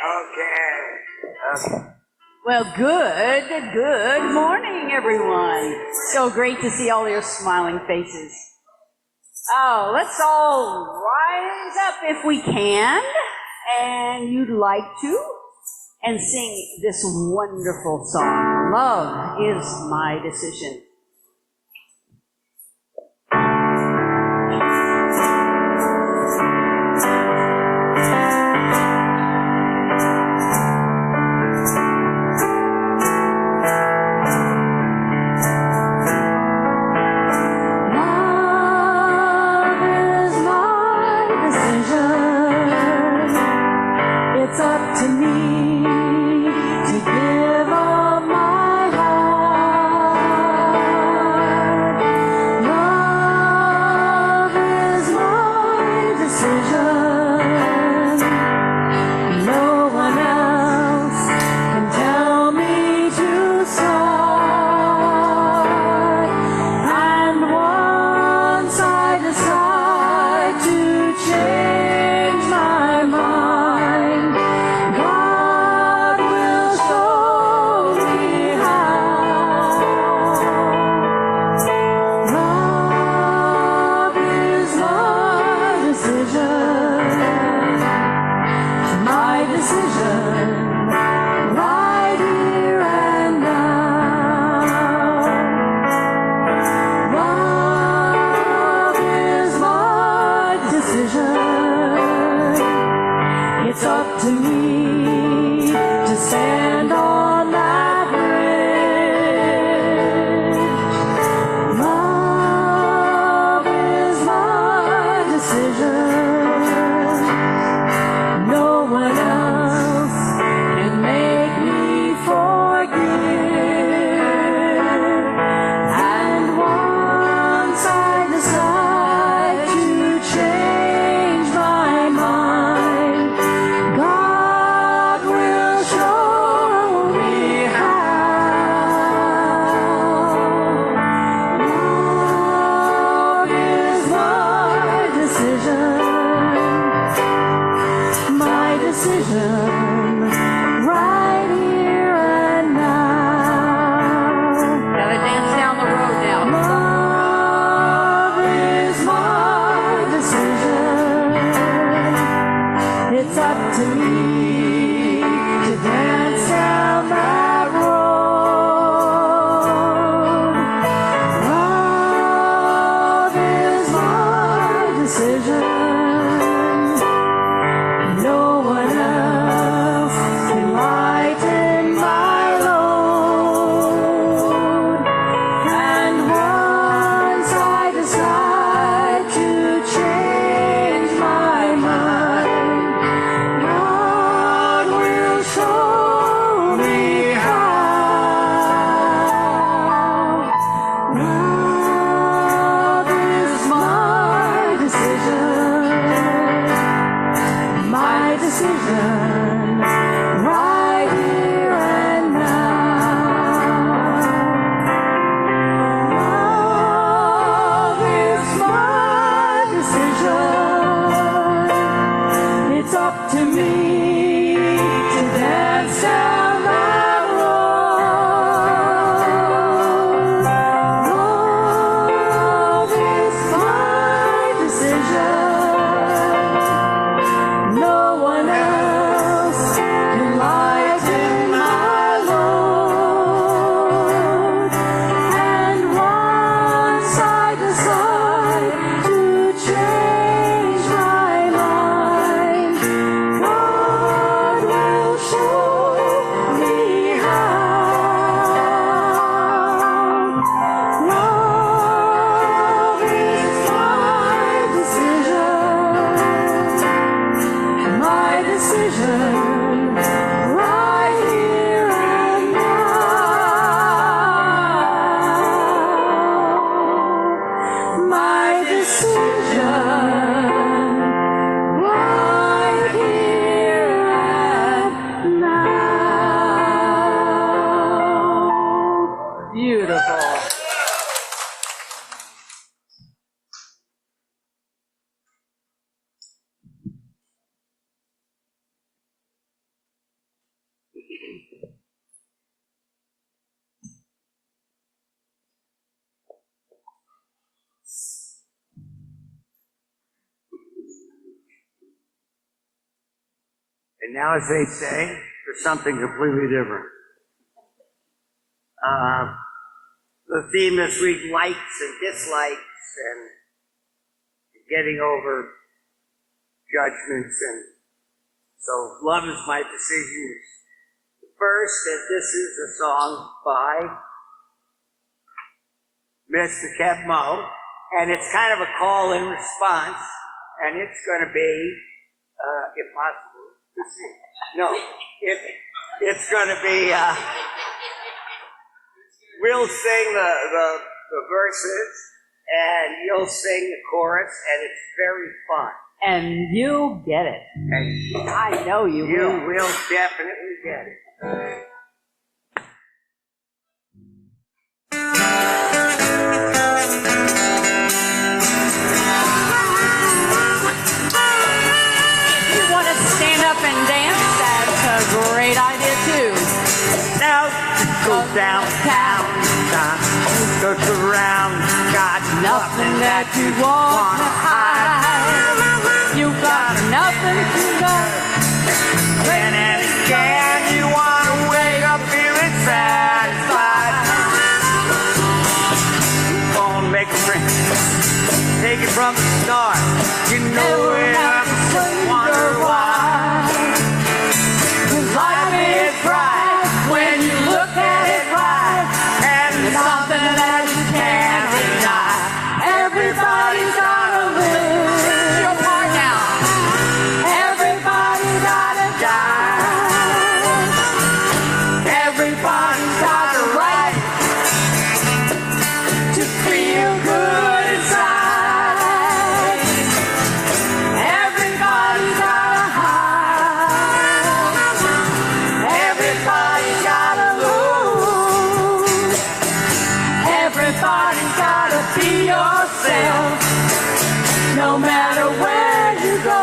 Okay. Well, good morning, everyone. So great to see all your smiling faces. Oh, let's all rise up if we can, and you'd like to, and sing this wonderful song, Love is My Decision. It's up to me to give up my heart. Love is my decision. No one else can tell me to start. And once I decide to change my mind, God will show me how. Love is my decision, right here and now. Love is my decision. It's up to me to stand on that bridge. Love is my decision. No one else can make me forgive. And once I decide to change my mind, God will show me how. Love is my decision, right here and now. Gotta dance down the road now. Love is my decision. It's up to me to dance down that road. Love is my decision. No one else And now, as they say, for something completely different. The theme this week, likes and dislikes, and getting over judgments, and so love is my decision. First, and this is a song by Mr. Kev Mo, and it's kind of a call and response, and it's going to be, if possible, no, it's going to be, we'll sing the verses, and you'll sing the chorus, and it's very fun. And you'll get it. And I know you will. you will definitely get it. If you want to stand up and dance, that's a great idea too. Now, go downtown, look around, got Nothing that you want to hide. You got nothing to go. Again and again, you want to wake up feeling satisfied. Phone, make a drink, take it from the start. You know it happens, just wonder why. Life is bright when you look at it right, and it's something that you can't deny. Everybody's gotta live. It's your part now. Everybody's gotta die. Everybody's got a right to feel good inside. Everybody's gotta hide. Everybody's gotta lose. Everybody's gotta be yourself, no matter where you go.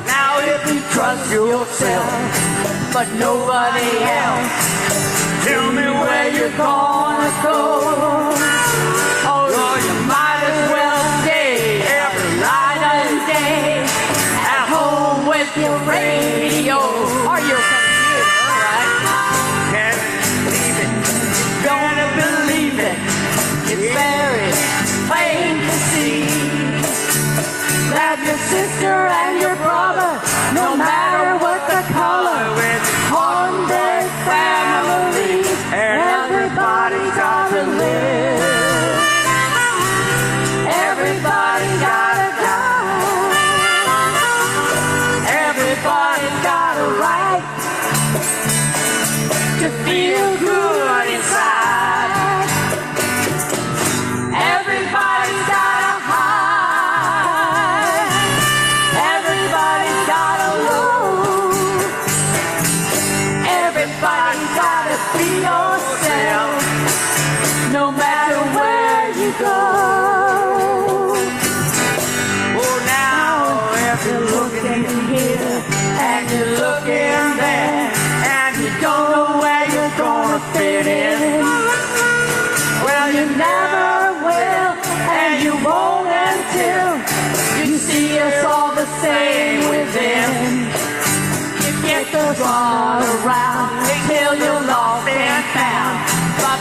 Now if you trust yourself, but nobody else, tell me where you're gonna go. Oh, you might as well stay every night and day at home with your radio or your computer, right? Can't believe it. Gonna believe it. It's very plain to see that your sister and your brother, no matter what the color, one big family. Everybody's gotta live. Everybody's gotta die. Everybody's got a right to feel good inside. Everybody's gotta hide. Everybody's gotta lose. Everybody's gotta be yourself, no matter where you go. Oh, now if you're looking here and you're looking there, and you don't know where you're gonna fit in, well, you never will, and you won't until you see us all the same within. You get the run around till you're lost and found,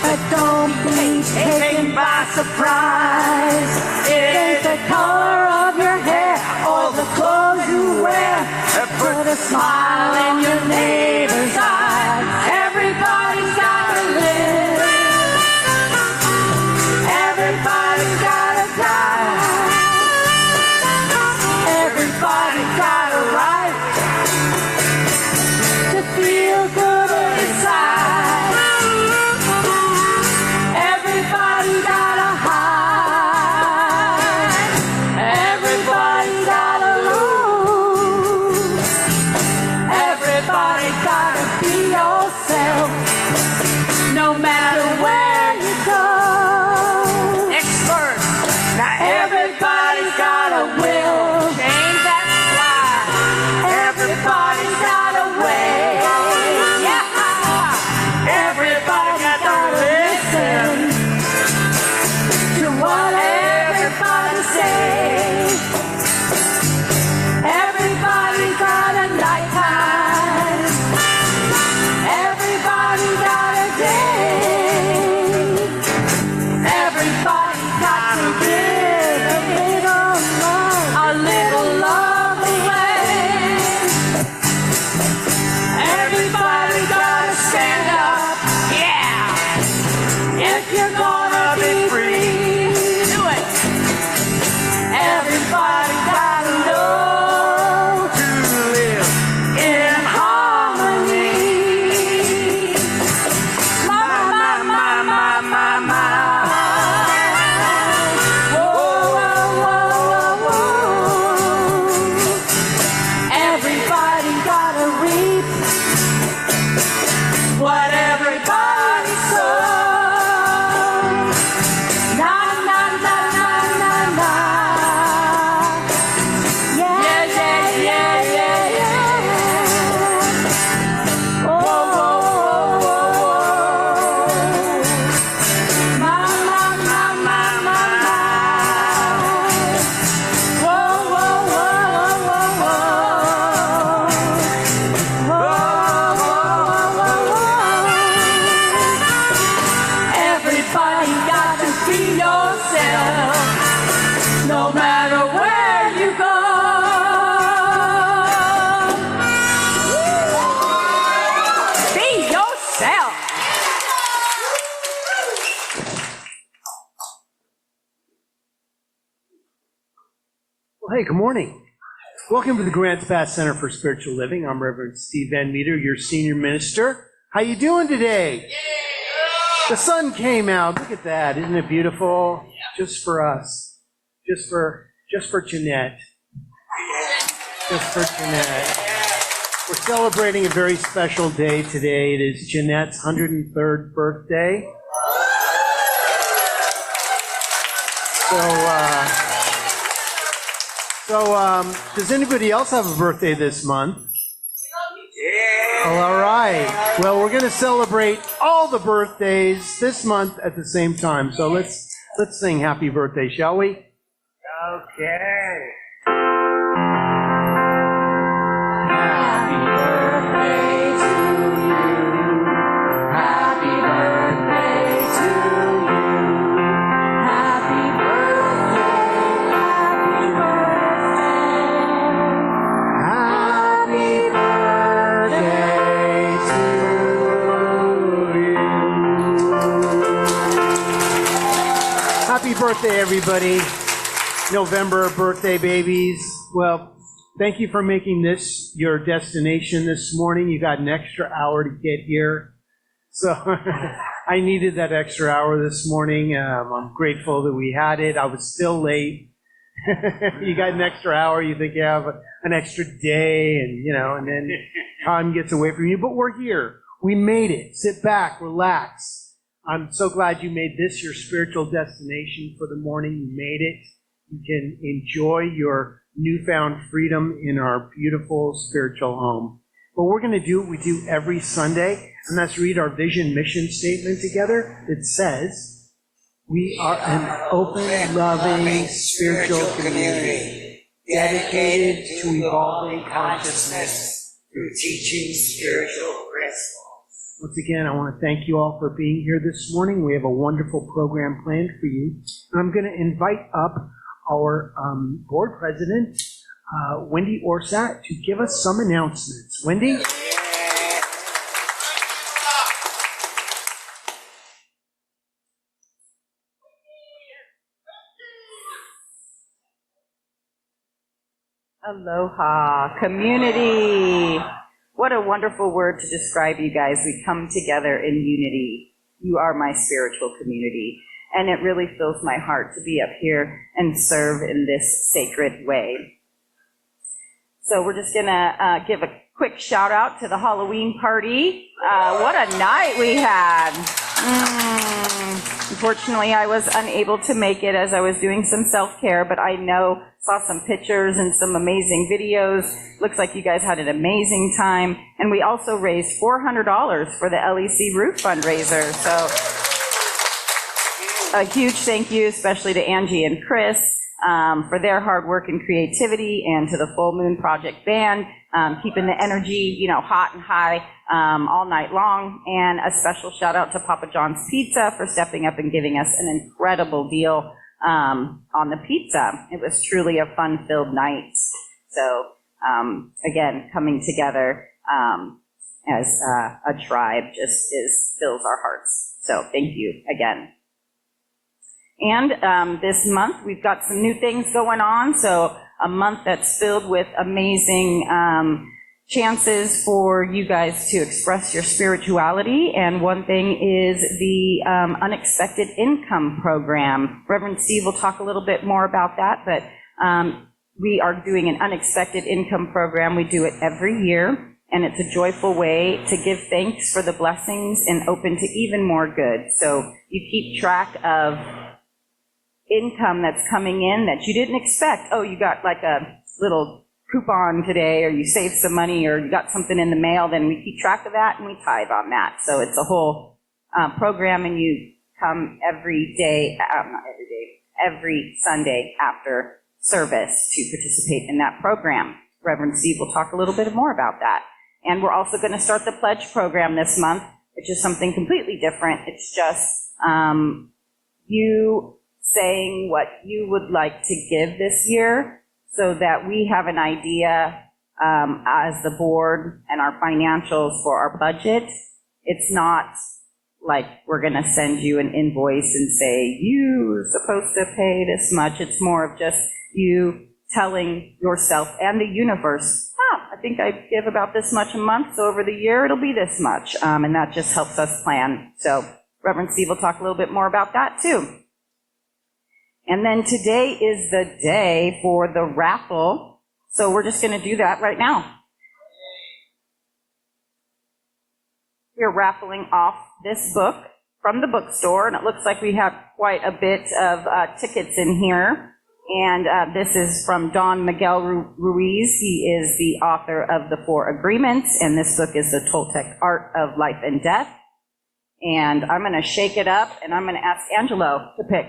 but don't be taken by surprise. It ain't the color of your hair or the clothes you wear that put a smile in your neighbor's eyes. Everybody's gotta live. Everybody's gotta die. Everybody's got a right to feel good inside. Everybody's gotta hide. Everybody's gotta lose. Everybody's Hey, good morning. Welcome to the Grants Pass Center for Spiritual Living. I'm Reverend Steve Van Meter, your senior minister. How you doing today? The sun came out. Look at that. Isn't it beautiful? Just for us. Just for Jeanette. Just for Jeanette. We're celebrating a very special day today. It is Jeanette's 103rd birthday. So, does anybody else have a birthday this month? Oh, all right. Well, we're going to celebrate all the birthdays this month at the same time. So let's sing happy birthday, shall we? Okay. Happy birthday to you. Happy birthday to you. Happy birthday. Happy birthday. Happy birthday, everybody. November birthday babies. Well, thank you for making this your destination this morning. You got an extra hour to get here. So I needed that extra hour this morning. I'm grateful that we had it. I was still late. You got an extra hour. You think you have an extra day, and then time gets away from you. But we're here. We made it. Sit back, relax. I'm so glad you made this your spiritual destination for the morning. You made it. You can enjoy your newfound freedom in our beautiful spiritual home. But we're going to do what we do every Sunday, and that's read our vision mission statement together. It says, we are an open, loving, spiritual community dedicated to evolving consciousness Through teaching spiritual principles. Once again, I want to thank you all for being here this morning. We have a wonderful program planned for you. And I'm going to invite up our board president, Wendy Orsat, to give us some announcements. Wendy? Aloha, community. What a wonderful word to describe you guys. We come together in unity. You are my spiritual community. And it really fills my heart to be up here and serve in this sacred way. So we're just going to give a quick shout out to the Halloween party. What a night we had. Unfortunately, I was unable to make it as I was doing some self-care, but I saw some pictures and some amazing videos. Looks like you guys had an amazing time. And we also raised $400 for the LEC roof fundraiser. So a huge thank you, especially to Angie and Chris, for their hard work and creativity, and to the Full Moon Project Band, keeping the energy, hot and high all night long. And a special shout out to Papa John's Pizza for stepping up and giving us an incredible deal on the pizza. It was truly a fun-filled night. So again, coming together as a tribe just fills our hearts. So thank you again. And this month, we've got some new things going on. So a month that's filled with amazing chances for you guys to express your spirituality. And one thing is the Unexpected Income Program. Reverend Steve will talk a little bit more about that, but we are doing an Unexpected Income Program. We do it every year, and it's a joyful way to give thanks for the blessings and open to even more good. So you keep track of income that's coming in that you didn't expect. Oh, you got like a little coupon today, or you saved some money, or you got something in the mail, then we keep track of that and we tithe on that. So it's a whole program, and you come every day, every Sunday after service to participate in that program. Reverend Steve will talk a little bit more about that. And we're also going to start the pledge program this month, which is something completely different. It's just you saying what you would like to give this year, so that we have an idea as the board and our financials for our budget. It's not like we're going to send you an invoice and say, you're supposed to pay this much. It's more of just you telling yourself and the universe, I think I give about this much a month, so over the year it'll be this much. And that just helps us plan. So Reverend Steve will talk a little bit more about that too. And then today is the day for the raffle. So we're just going to do that right now. We're raffling off this book from the bookstore, and it looks like we have quite a bit of tickets in here. And this is from Don Miguel Ruiz. He is the author of The Four Agreements, and this book is The Toltec Art of Life and Death. And I'm going to shake it up, and I'm going to ask Angelo to pick.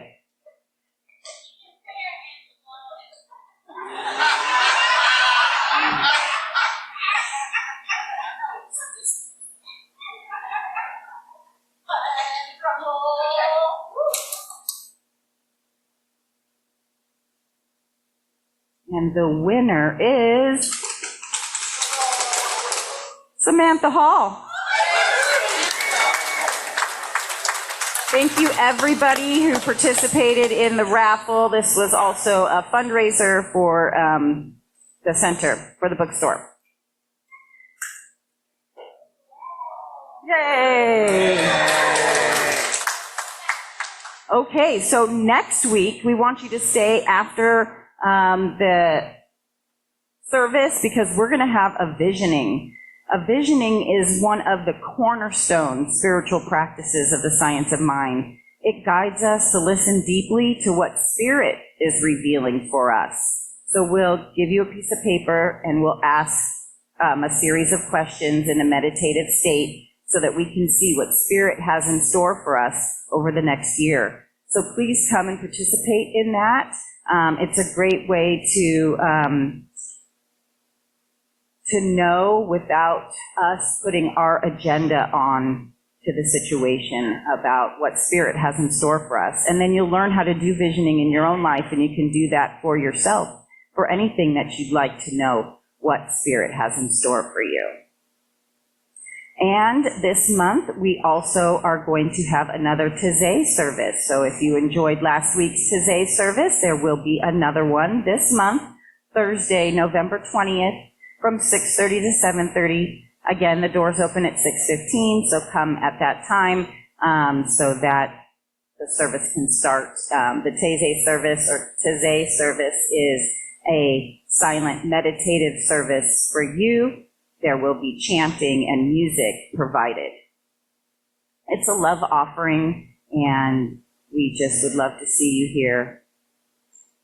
And the winner is Samantha Hall. Thank you, everybody who participated in the raffle. This was also a fundraiser for the center, for the bookstore. Yay! Okay, so next week, we want you to stay after the service, because we're going to have a visioning. A visioning is one of the cornerstone spiritual practices of the science of mind. It guides us to listen deeply to what Spirit is revealing for us. So we'll give you a piece of paper and we'll ask a series of questions in a meditative state so that we can see what Spirit has in store for us over the next year. So please come and participate in that. It's a great way to know without us putting our agenda on to the situation about what Spirit has in store for us. And then you'll learn how to do visioning in your own life, and you can do that for yourself, for anything that you'd like to know what Spirit has in store for you. And this month, we also are going to have another Taizé service. So if you enjoyed last week's Taizé service, there will be another one this month, Thursday, November 20th, from 6:30 to 7:30. Again, the doors open at 6:15, so come at that time so that the service can start. The Taizé service is a silent meditative service for you. There will be chanting and music provided. It's a love offering, and we just would love to see you here.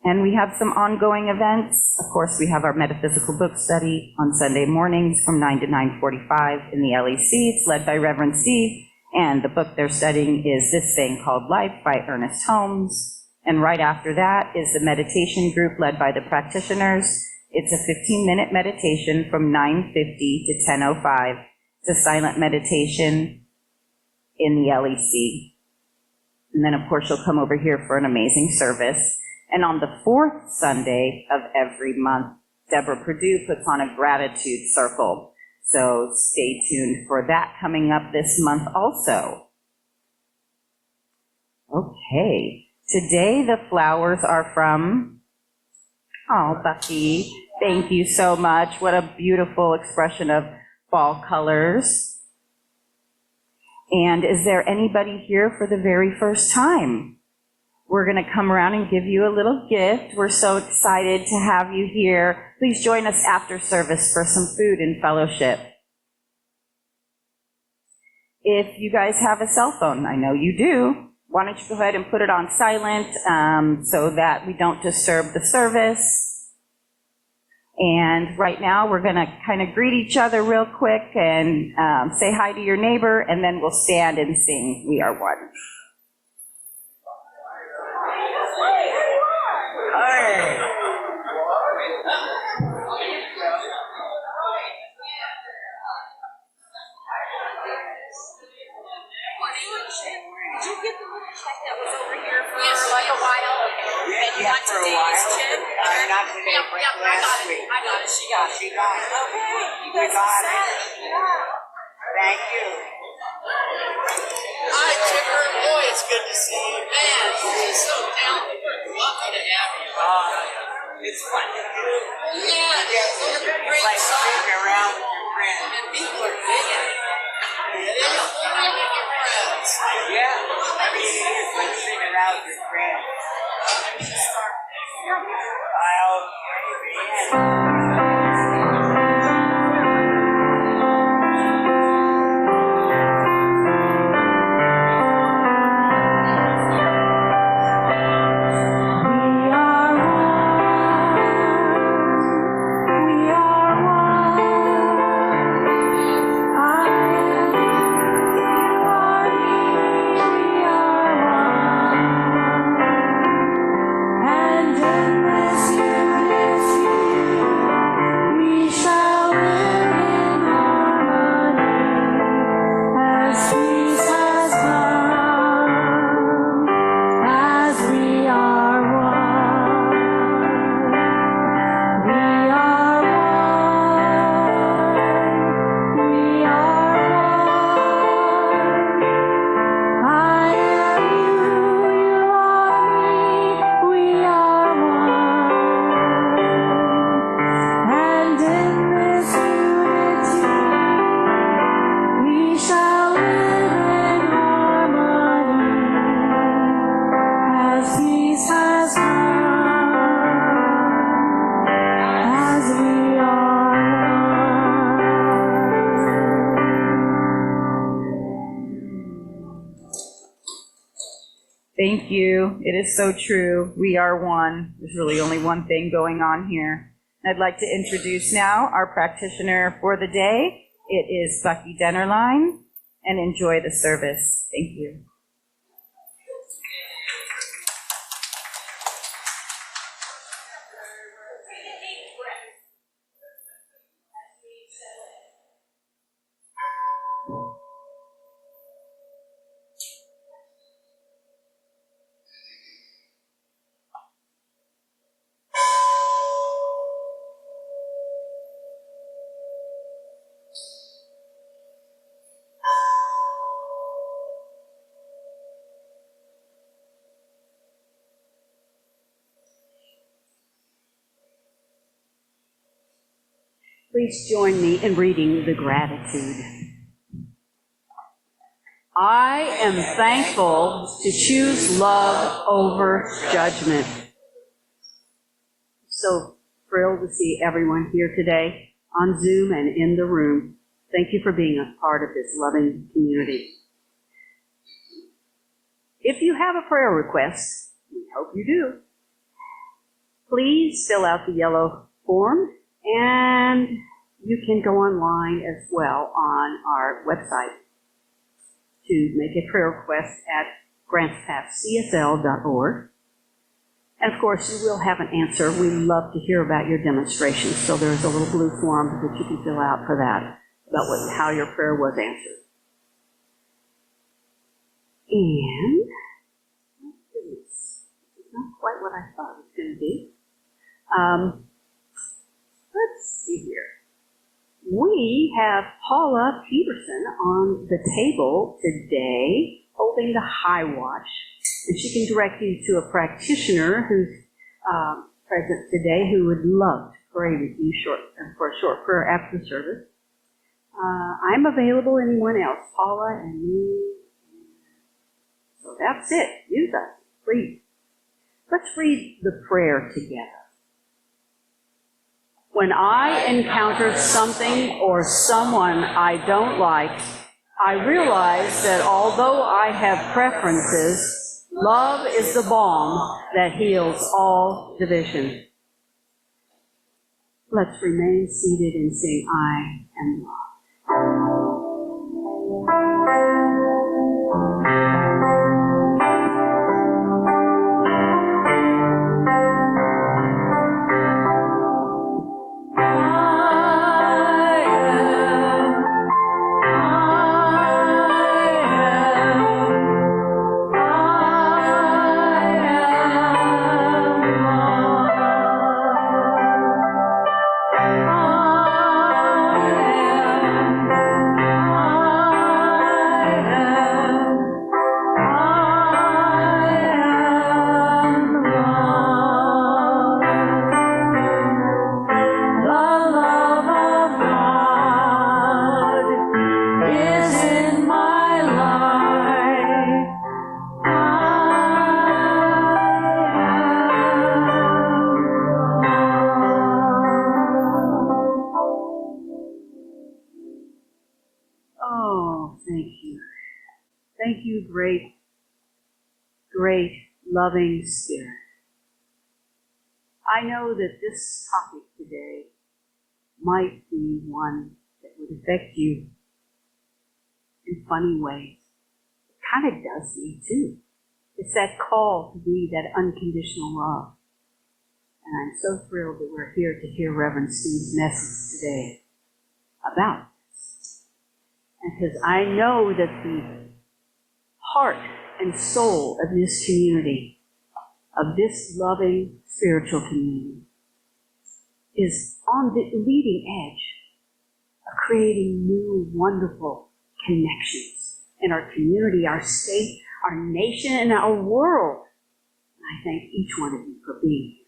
And we have some ongoing events. Of course, we have our metaphysical book study on Sunday mornings from 9 to 9:45 in the LEC. It's led by Reverend Steve, and the book they're studying is This Thing Called Life by Ernest Holmes. And right after that is the meditation group led by the practitioners. It's a 15-minute meditation from 9:50 to 10:05. It's a silent meditation in the LEC. And then, of course, you'll come over here for an amazing service. And on the fourth Sunday of every month, Deborah Perdue puts on a gratitude circle. So stay tuned for that coming up this month also. Okay. Today the flowers are from... Oh, Bucky, thank you so much. What a beautiful expression of fall colors. And is there anybody here for the very first time? We're going to come around and give you a little gift. We're so excited to have you here. Please join us after service for some food and fellowship. If you guys have a cell phone, I know you do, why don't you go ahead and put it on silent so that we don't disturb the service. And right now we're going to kind of greet each other real quick and say hi to your neighbor, and then we'll stand and sing We Are One. Hey. Did you get the little check that was over here for like a while? And you got today's chip? Not today, but last week. I got it. She got it. She got it. Okay, you We guys got are it. set. Yeah. Thank you. Hi, Chipper. Boy, it's good to see you. Man, you're so talented. It's fun to do. It's like sitting around with your friends. And people are digging it. Yeah. I mean, it's like sitting out with your friends. Thank you. It is so true. We are one. There's really only one thing going on here. I'd like to introduce now our practitioner for the day. It is Bucky Dennerline, and enjoy the service. Thank you. Please join me in reading the gratitude. I am thankful to choose love over judgment. So thrilled to see everyone here today on Zoom and in the room. Thank you for being a part of this loving community. If you have a prayer request, we hope you do, please fill out the yellow form, and you can go online as well on our website to make a prayer request at grantspathcsl.org. And of course, you will have an answer. We love to hear about your demonstrations, so there's a little blue form that you can fill out for that, about how your prayer was answered. And, this is not quite what I thought it was going to be. Let's see here. We have Paula Peterson on the table today, holding the high watch, and she can direct you to a practitioner who's present today who would love to pray with you for a short prayer after the service. I'm available. Anyone else? Paula and me. So that's it. Use us, please. Let's read the prayer together. When I encounter something or someone I don't like, I realize that although I have preferences, love is the balm that heals all division. Let's remain seated and sing I Am Love. I am you, great, great, loving Spirit. I know that this topic today might be one that would affect you in funny ways. It kind of does me too. It's that call to be that unconditional love. And I'm so thrilled that we're here to hear Reverend Steve's message today about this. And because I know that the heart and soul of this community, of this loving spiritual community, is on the leading edge of creating new, wonderful connections in our community, our state, our nation, and our world. And I thank each one of you for being here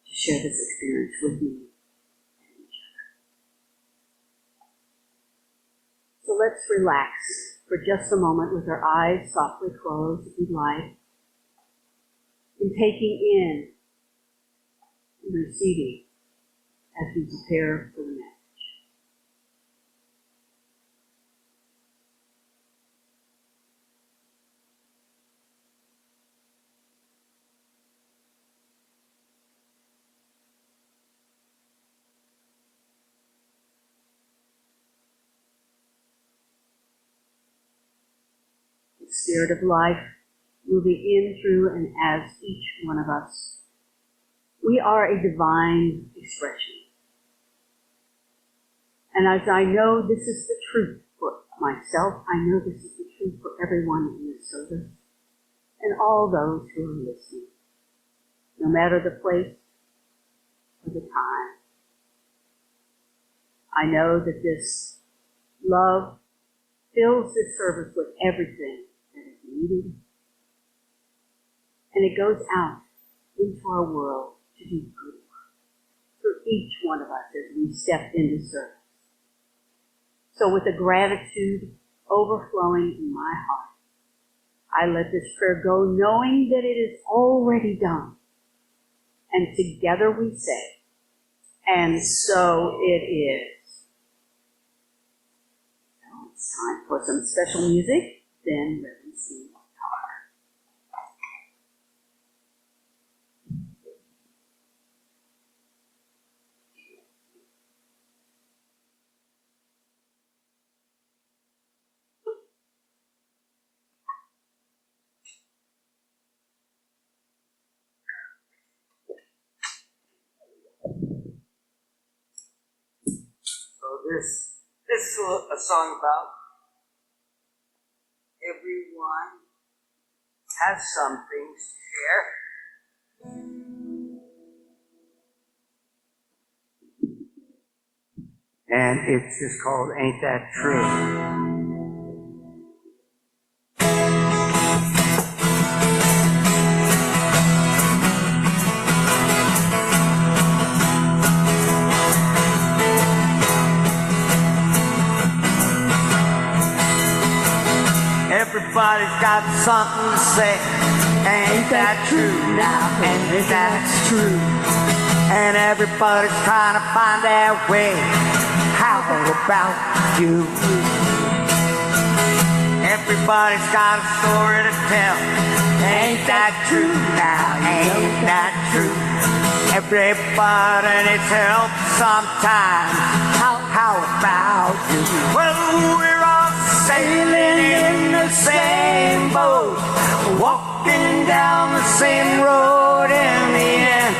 to share this experience with me and each other. So let's relax for just a moment with our eyes softly closed, if you'd like, and taking in and receiving as we prepare for the message. The Spirit of life moving in, through, and as each one of us. We are a divine expression. And as I know this is the truth for myself, I know this is the truth for everyone in this service and all those who are listening, no matter the place or the time. I know that this love fills this service with everything that is needed, and it goes out into our world to do good work for each one of us as we step into service. So with a gratitude overflowing in my heart, I let this prayer go knowing that it is already done. And together we say, and so it is. Now it's time for some special music, then Reverend Steve. This is a song about everyone has some things to share. And it's just called Ain't That True? Everybody's got something to say. Ain't that true now? Ain't that true? And everybody's trying to find their way. How about you? Everybody's got a story to tell. Ain't that true now? Ain't that true? Everybody needs help sometimes. How about you? Well, we're all sailing in the same boat, walking down the same road in the end.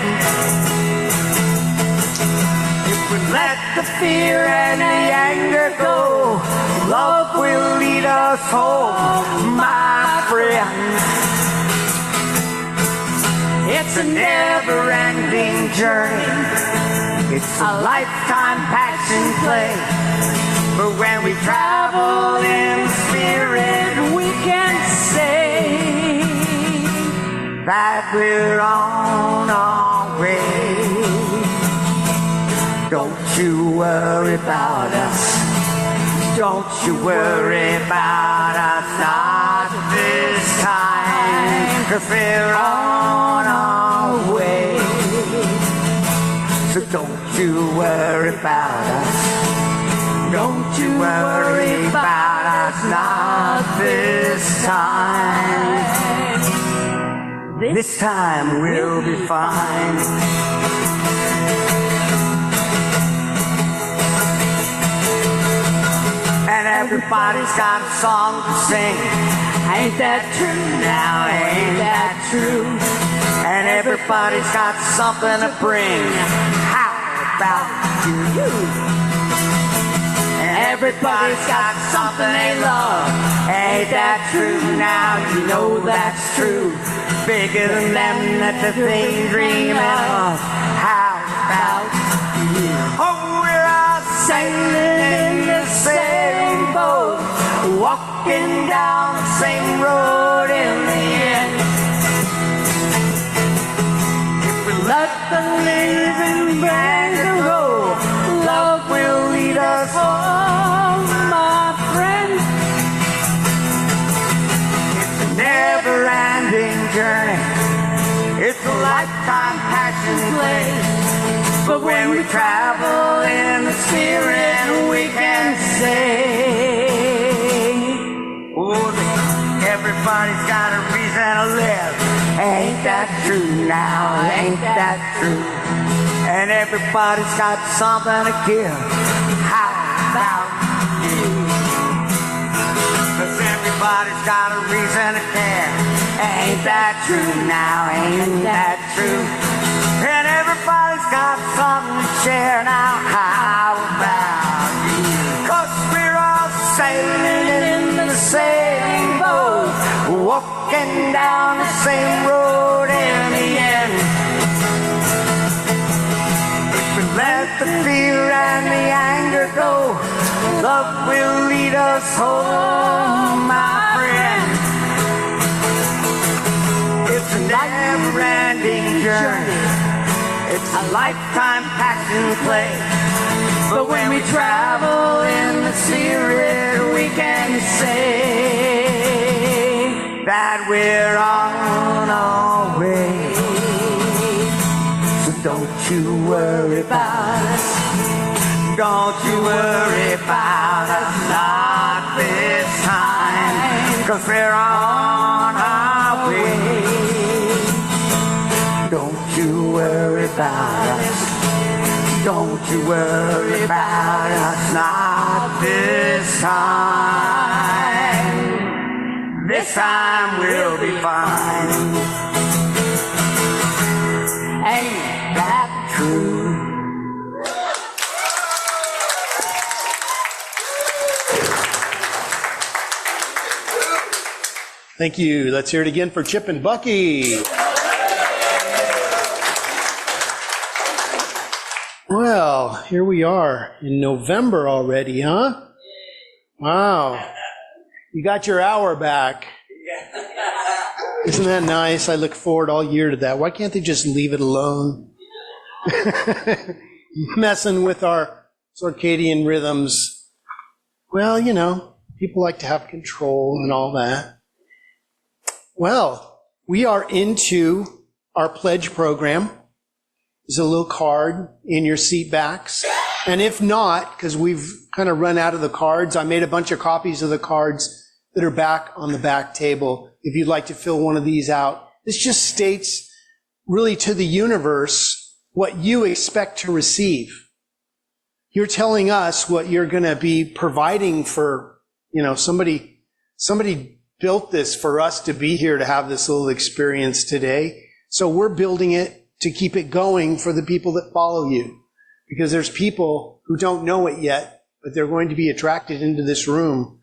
If we let the fear and the anger go, love will lead us home, my friend. It's a never-ending journey. It's a lifetime passion play. But when we travel in spirit, we can say that we're on our way. Don't you worry about us. Don't you worry about us, not this time, 'cause we're on our way. So don't you worry about us. Don't you worry about us. us, not this time. This time we'll be fine. And everybody's got a song to sing. Ain't that true now? Ain't that true? And everybody's got something to bring. How about you? And everybody's got something they love. Ain't that true now? You know that's true. Bigger than them that the thing dream of. How about you? Oh, we're all sailing in the same boat, walking down the same road in the end. If we let the living bang go, love will lead us home, my friend. It's a never-ending journey. It's a lifetime passion play. But when we travel in the spirit, we can say, oh, everybody's got a reason to live. Ain't that true now? Ain't that true? And everybody's got something to give. How about you? 'Cause everybody's got a reason to care. Ain't that true now? Ain't that true? And everybody's got something to share now. How about you? 'Cause we're all sailing in the same boat, walking down the same road in the end. If we let the fear and the anger go, love will lead us home, my friend. It's a never-ending journey. It's a lifetime passion play. But when we travel in the spirit, we can say that we're on our way. So don't you worry about us. Don't you worry about us, not this time. 'Cause we're on our way. Don't you worry about us. Don't you worry about us, not this time. This time we'll be fine. Ain't that true? Thank you. Let's hear it again for Chip and Bucky. Well, here we are in November already, huh? Wow. You got your hour back. Isn't that nice? I look forward all year to that. Why can't they just leave it alone? Messing with our circadian rhythms. Well, you know, people like to have control and all that. Well, we are into our pledge program. There's a little card in your seat backs. And if not, because we've kind of run out of the cards, I made a bunch of copies of the cards that are back on the back table. If you'd like to fill one of these out, this just states really to the universe what you expect to receive. You're telling us what you're going to be providing for, you know, somebody built this for us to be here to have this little experience today. So we're building it to keep it going for the people that follow you. Because there's people who don't know it yet, but they're going to be attracted into this room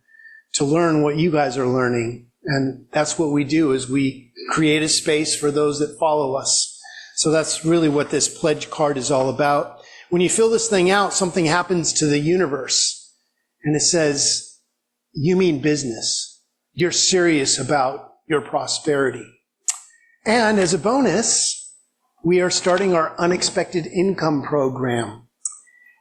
to learn what you guys are learning. And that's what we do, is we create a space for those that follow us. So that's really what this pledge card is all about. When you fill this thing out, something happens to the universe. And it says, you mean business. You're serious about your prosperity. And as a bonus, we are starting our unexpected income program,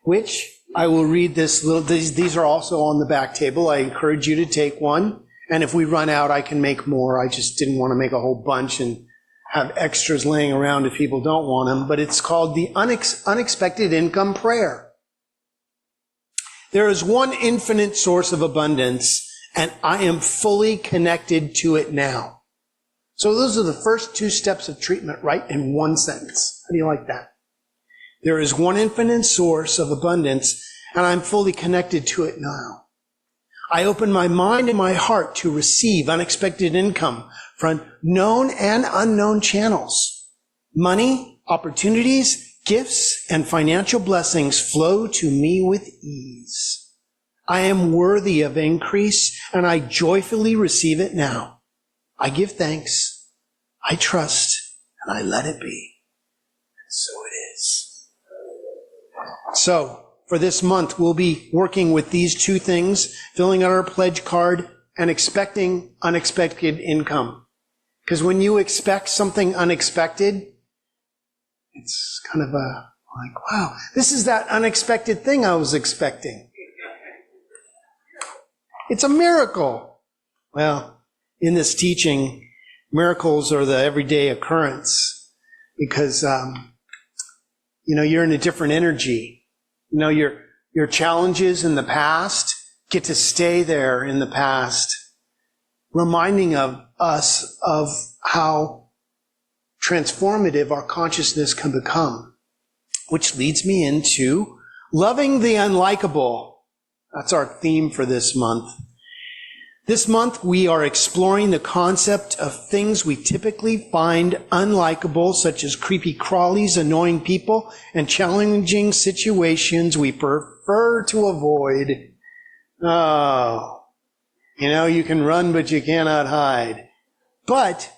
which I will read this little, these are also on the back table. I encourage you to take one. And if we run out, I can make more. I just didn't want to make a whole bunch and have extras laying around if people don't want them. But it's called the Unexpected Income Prayer. There is one infinite source of abundance, and I am fully connected to it now. So those are the first 2 steps of treatment, right, in one sentence. How do you like that? There is one infinite source of abundance, and I'm fully connected to it now. I open my mind and my heart to receive unexpected income from known and unknown channels. Money, opportunities, gifts, and financial blessings flow to me with ease. I am worthy of increase, and I joyfully receive it now. I give thanks, I trust, and I let it be. And so it is. So, for this month, we'll be working with these 2 things, filling out our pledge card and expecting unexpected income. Because when you expect something unexpected, it's kind of like, wow, this is that unexpected thing I was expecting. It's a miracle. Well, in this teaching, miracles are the everyday occurrence because, you're in a different energy. Your challenges in the past get to stay there in the past, reminding of us of how transformative our consciousness can become, which leads me into loving the unlikable. That's our theme for this month. This month, we are exploring the concept of things we typically find unlikable, such as creepy crawlies, annoying people, and challenging situations we prefer to avoid. Oh, you can run, but you cannot hide. But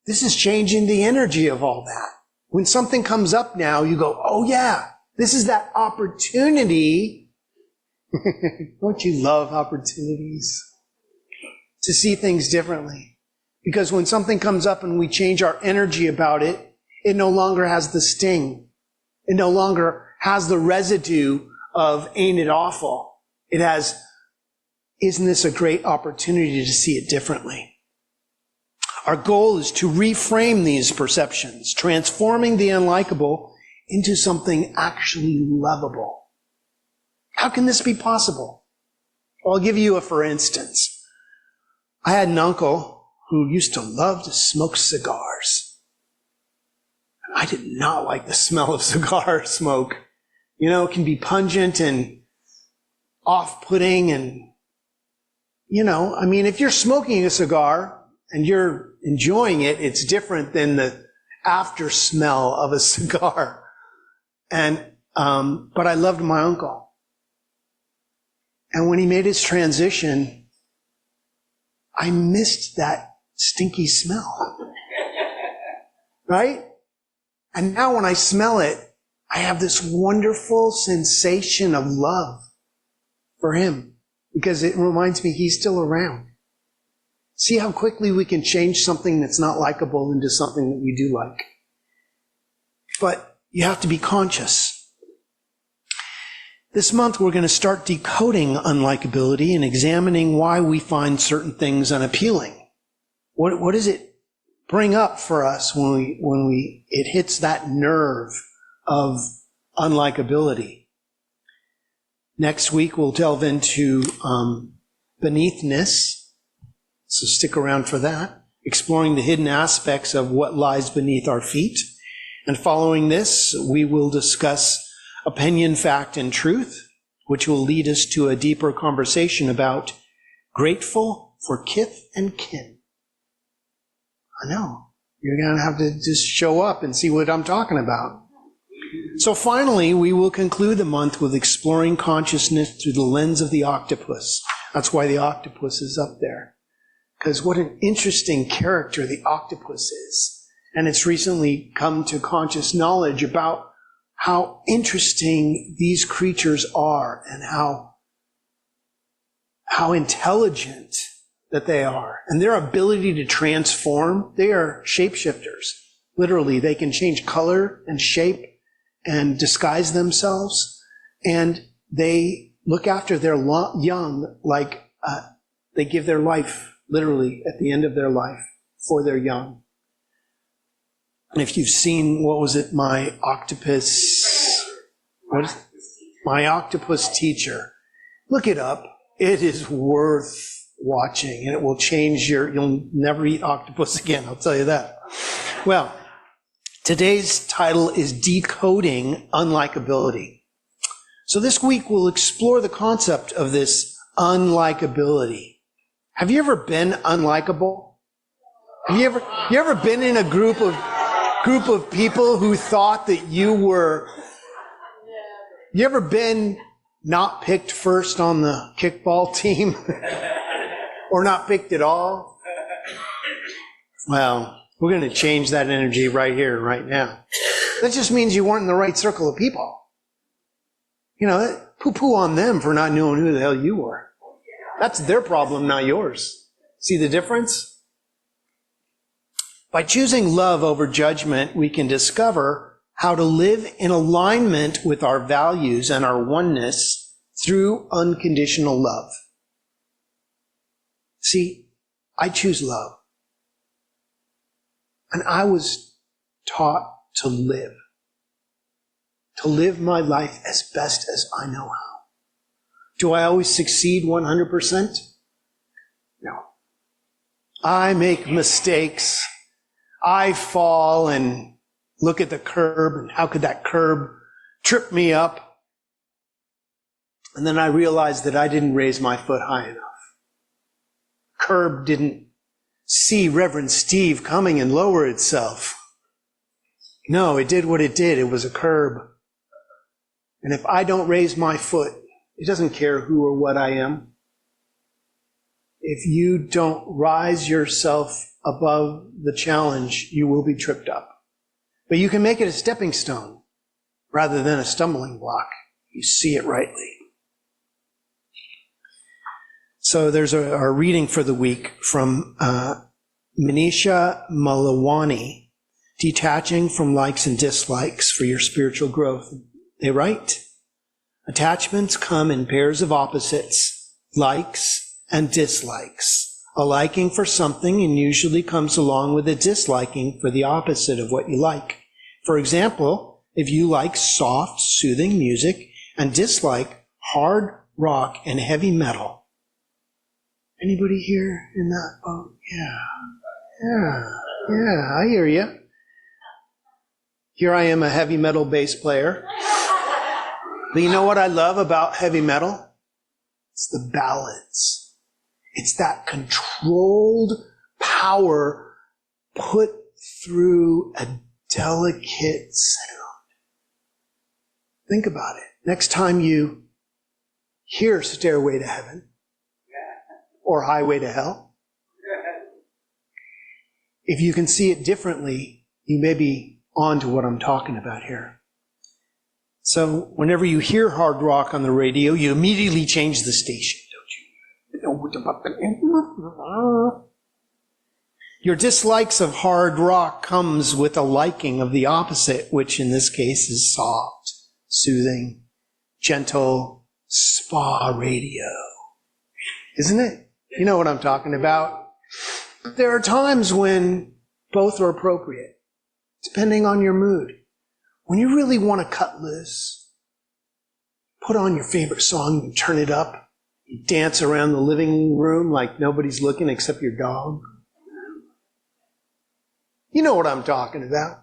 this is changing the energy of all that. When something comes up now, you go, oh yeah, this is that opportunity. Don't you love opportunities? To see things differently. Because when something comes up and we change our energy about it, it no longer has the sting. It no longer has the residue of ain't it awful. It has, isn't this a great opportunity to see it differently? Our goal is to reframe these perceptions, transforming the unlikable into something actually lovable. How can this be possible? Well, I'll give you a for instance. I had an uncle who used to love to smoke cigars. I did not like the smell of cigar smoke. It can be pungent and off-putting and, if you're smoking a cigar and you're enjoying it, it's different than the after smell of a cigar. And, but I loved my uncle. And when he made his transition, I missed that stinky smell. Right? And now when I smell it, I have this wonderful sensation of love for him because it reminds me he's still around. See how quickly we can change something that's not likable into something that we do like. But you have to be conscious. This month, we're going to start decoding unlikability and examining why we find certain things unappealing. What does it bring up for us when it hits that nerve of unlikability? Next week, we'll delve into beneathness. So stick around for that. Exploring the hidden aspects of what lies beneath our feet. And following this, we will discuss opinion, fact, and truth, which will lead us to a deeper conversation about grateful for kith and kin. I know. You're going to have to just show up and see what I'm talking about. So finally, we will conclude the month with exploring consciousness through the lens of the octopus. That's why the octopus is up there. Because what an interesting character the octopus is. And it's recently come to conscious knowledge about how interesting these creatures are and how intelligent that they are. And their ability to transform, they are shapeshifters. Literally, they can change color and shape and disguise themselves. And they look after their young like they give their life, literally, at the end of their life for their young. And if you've seen, my octopus teacher, look it up. It is worth watching, and it will change you'll never eat octopus again, I'll tell you that. Well, today's title is Decoding Unlikability. So this week we'll explore the concept of this unlikability. Have you ever been unlikable? Have you ever been in a group of people who thought that you were? You ever been not picked first on the kickball team? Or not picked at all? Well, we're going to change that energy right here, right now. That just means you weren't in the right circle of people. You know, poo-poo on them for not knowing who the hell you were. That's their problem, not yours. See the difference? By choosing love over judgment, we can discover how to live in alignment with our values and our oneness through unconditional love. See, I choose love. And I was taught to live my life as best as I know how. Do I always succeed 100%? No. I make mistakes. I fall and look at the curb, and how could that curb trip me up? And then I realized that I didn't raise my foot high enough. Curb didn't see Reverend Steve coming and lower itself. No, it did what it did. It was a curb. And if I don't raise my foot, it doesn't care who or what I am. If you don't rise yourself above the challenge, you will be tripped up. But you can make it a stepping stone rather than a stumbling block. You see it rightly. So there's a reading for the week from Manisha Malawani, Detaching from Likes and Dislikes for Your Spiritual Growth. They write, attachments come in pairs of opposites, likes and dislikes. A liking for something and usually comes along with a disliking for the opposite of what you like. For example, if you like soft, soothing music and dislike hard rock and heavy metal. Anybody here in that boat? Yeah, I hear you. Here I am, a heavy metal bass player. But you know what I love about heavy metal? It's the ballads. It's that controlled power put through a delicate sound. Think about it. Next time you hear Stairway to Heaven or Highway to Hell, if you can see it differently, you may be on to what I'm talking about here. So whenever you hear hard rock on the radio, you immediately change the station, don't you? Your dislikes of hard rock comes with a liking of the opposite, which in this case is soft, soothing, gentle, spa radio. Isn't it? You know what I'm talking about. There are times when both are appropriate, depending on your mood. When you really want to cut loose, put on your favorite song and turn it up. You dance around the living room like nobody's looking except your dog. You know what I'm talking about.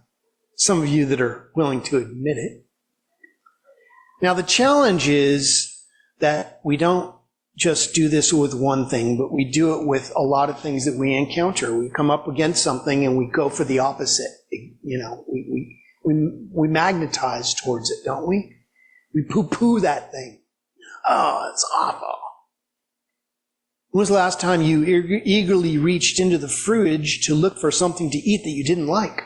Some of you that are willing to admit it. Now the challenge is that we don't just do this with one thing, but we do it with a lot of things that we encounter. We come up against something and we go for the opposite. You know, we magnetize towards it, don't we? We poo-poo that thing. Oh, it's awful. When was the last time you eagerly reached into the fridge to look for something to eat that you didn't like?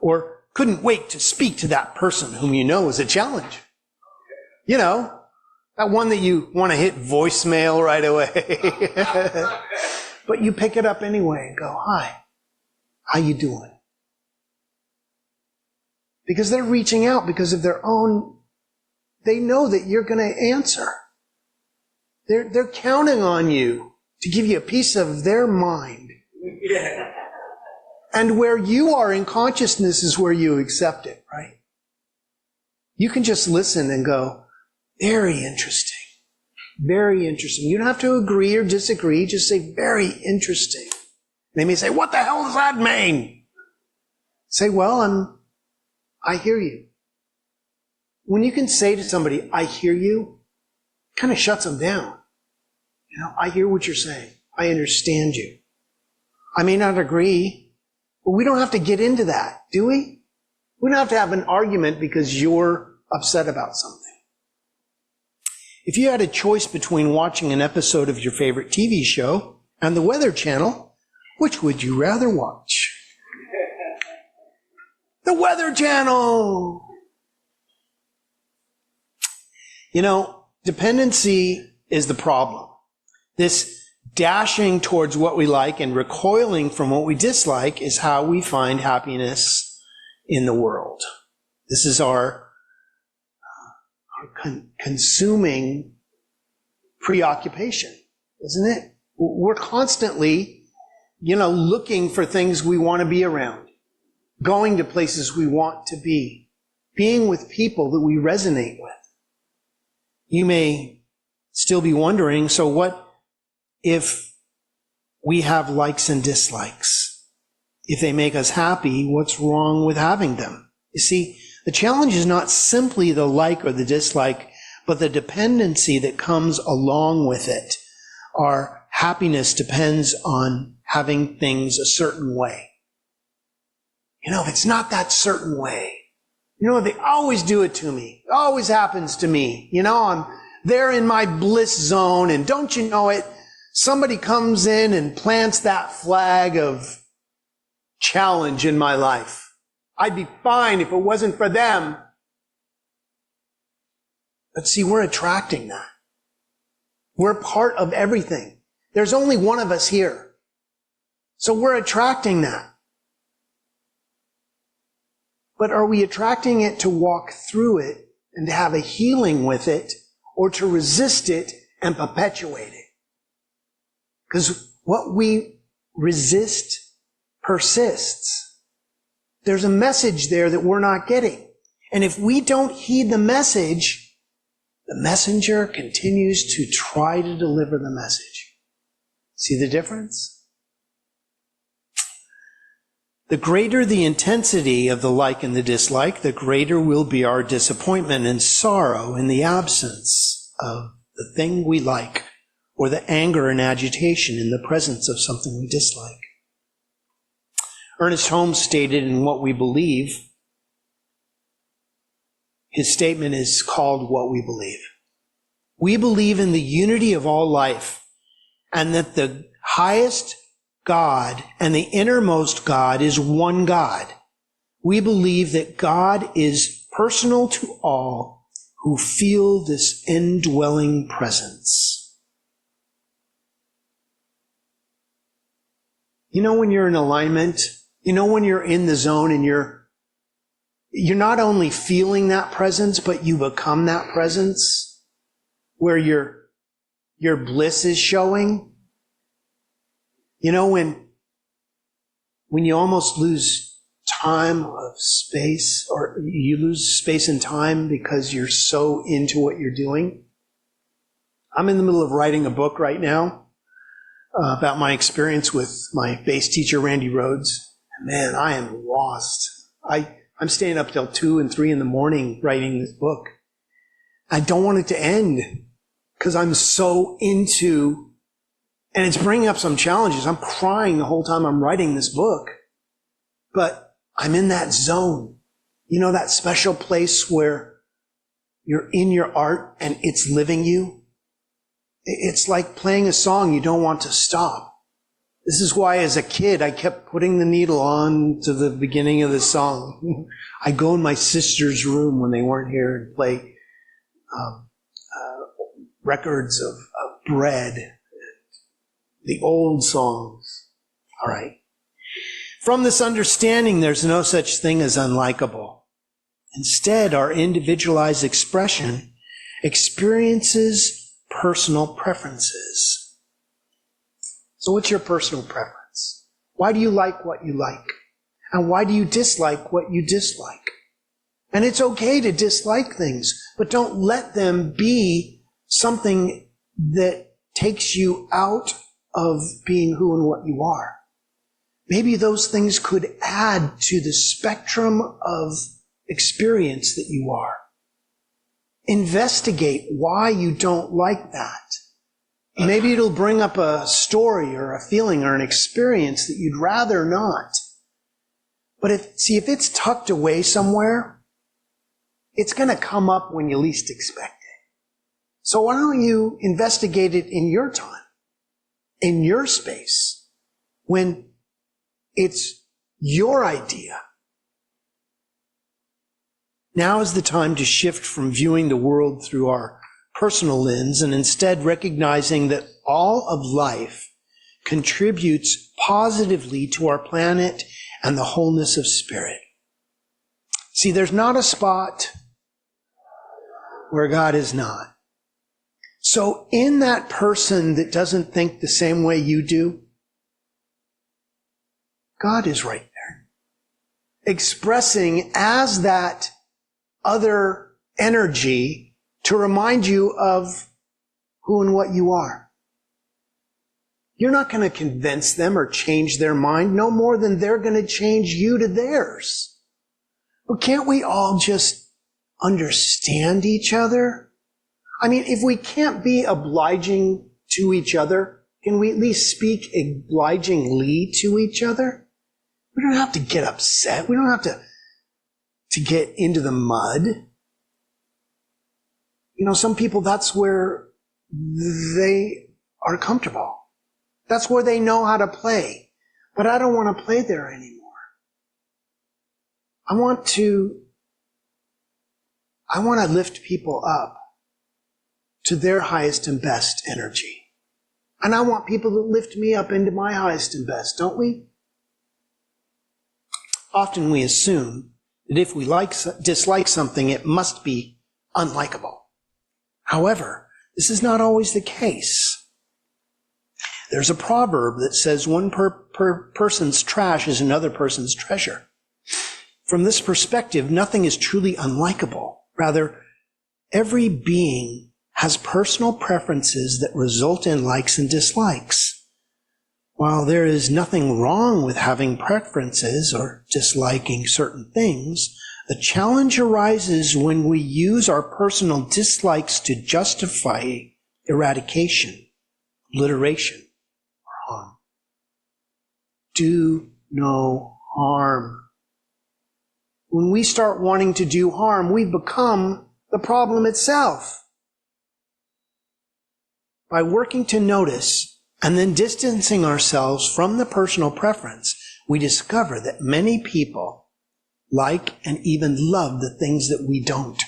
Or couldn't wait to speak to that person whom you know is a challenge? You know, that one that you want to hit voicemail right away. But you pick it up anyway and go, hi, how you doing? Because they're reaching out because of their own, they know that you're going to answer. They're counting on you to give you a piece of their mind. And where you are in consciousness is where you accept it, right? You can just listen and go, Very interesting. Very interesting. You don't have to agree or disagree. Just say, very interesting. They may say, what the hell does that mean? Say, well, I hear you. When you can say to somebody, I hear you, it kind of shuts them down. You know, I hear what you're saying. I understand you. I may not agree, but we don't have to get into that, do we? We don't have to have an argument because you're upset about something. If you had a choice between watching an episode of your favorite TV show and the Weather Channel, which would you rather watch? The Weather Channel! You know, dependency is the problem. This dashing towards what we like and recoiling from what we dislike is how we find happiness in the world. This is our consuming preoccupation, isn't it? We're constantly, looking for things we want to be around, going to places we want to be, being with people that we resonate with. You may still be wondering, so what if we have likes and dislikes? If they make us happy, what's wrong with having them? You see, the challenge is not simply the like or the dislike, but the dependency that comes along with it. Our happiness depends on having things a certain way. If it's not that certain way, they always do it to me. It always happens to me. I'm there in my bliss zone, and don't you know it, somebody comes in and plants that flag of challenge in my life. I'd be fine if it wasn't for them. But see, we're attracting that. We're part of everything. There's only one of us here. So we're attracting that. But are we attracting it to walk through it and to have a healing with it, or to resist it and perpetuate it? Because what we resist persists. There's a message there that we're not getting. And if we don't heed the message, the messenger continues to try to deliver the message. See the difference? The greater the intensity of the like and the dislike, the greater will be our disappointment and sorrow in the absence of the thing we like, or the anger and agitation in the presence of something we dislike. Ernest Holmes stated in What We Believe, his statement is called What We Believe. We believe in the unity of all life, and that the highest God and the innermost God is one God. We believe that God is personal to all who feel this indwelling presence. When you're in alignment, when you're in the zone and you're not only feeling that presence, but you become that presence where your bliss is showing. When you almost lose time of space, or you lose space and time because you're so into what you're doing. I'm in the middle of writing a book right now about my experience with my bass teacher, Randy Rhodes. Man, I am lost. I'm staying up till 2 and 3 in the morning writing this book. I don't want it to end because I'm so into, and it's bringing up some challenges. I'm crying the whole time I'm writing this book, but I'm in that zone. That special place where you're in your art and it's living you. It's like playing a song you don't want to stop. This is why as a kid I kept putting the needle on to the beginning of the song. I'd go in my sister's room when they weren't here and play records of Bread, the old songs. All right. From this understanding, there's no such thing as unlikable. Instead, our individualized expression experiences personal preferences. So what's your personal preference? Why do you like what you like? And why do you dislike what you dislike? And it's okay to dislike things, but don't let them be something that takes you out of being who and what you are. Maybe those things could add to the spectrum of experience that you are. Investigate why you don't like that. Maybe it'll bring up a story or a feeling or an experience that you'd rather not. But if it's tucked away somewhere, it's going to come up when you least expect it. So why don't you investigate it in your time, in your space, when it's your idea. Now is the time to shift from viewing the world through our personal lens and instead recognizing that all of life contributes positively to our planet and the wholeness of spirit. See, there's not a spot where God is not. So in that person that doesn't think the same way you do, God is right there, expressing as that other energy to remind you of who and what you are. You're not going to convince them or change their mind no more than they're going to change you to theirs. But can't we all just understand each other? I mean, if we can't be obliging to each other, can we at least speak obligingly to each other? We don't have to get upset. We don't have to get into the mud. You know, some people, that's where they are comfortable. That's where they know how to play. But I don't want to play there anymore. I want to lift people up to their highest and best energy. And I want people to lift me up into my highest and best, don't we? Often we assume that if we dislike something, it must be unlikable. However, this is not always the case. There's a proverb that says one person's trash is another person's treasure. From this perspective, nothing is truly unlikable. Rather, every being has personal preferences that result in likes and dislikes. While there is nothing wrong with having preferences or disliking certain things, the challenge arises when we use our personal dislikes to justify eradication, obliteration, or harm. Do no harm. When we start wanting to do harm, we become the problem itself. By working to notice and then distancing ourselves from the personal preference, we discover that many people like and even love the things that we don't.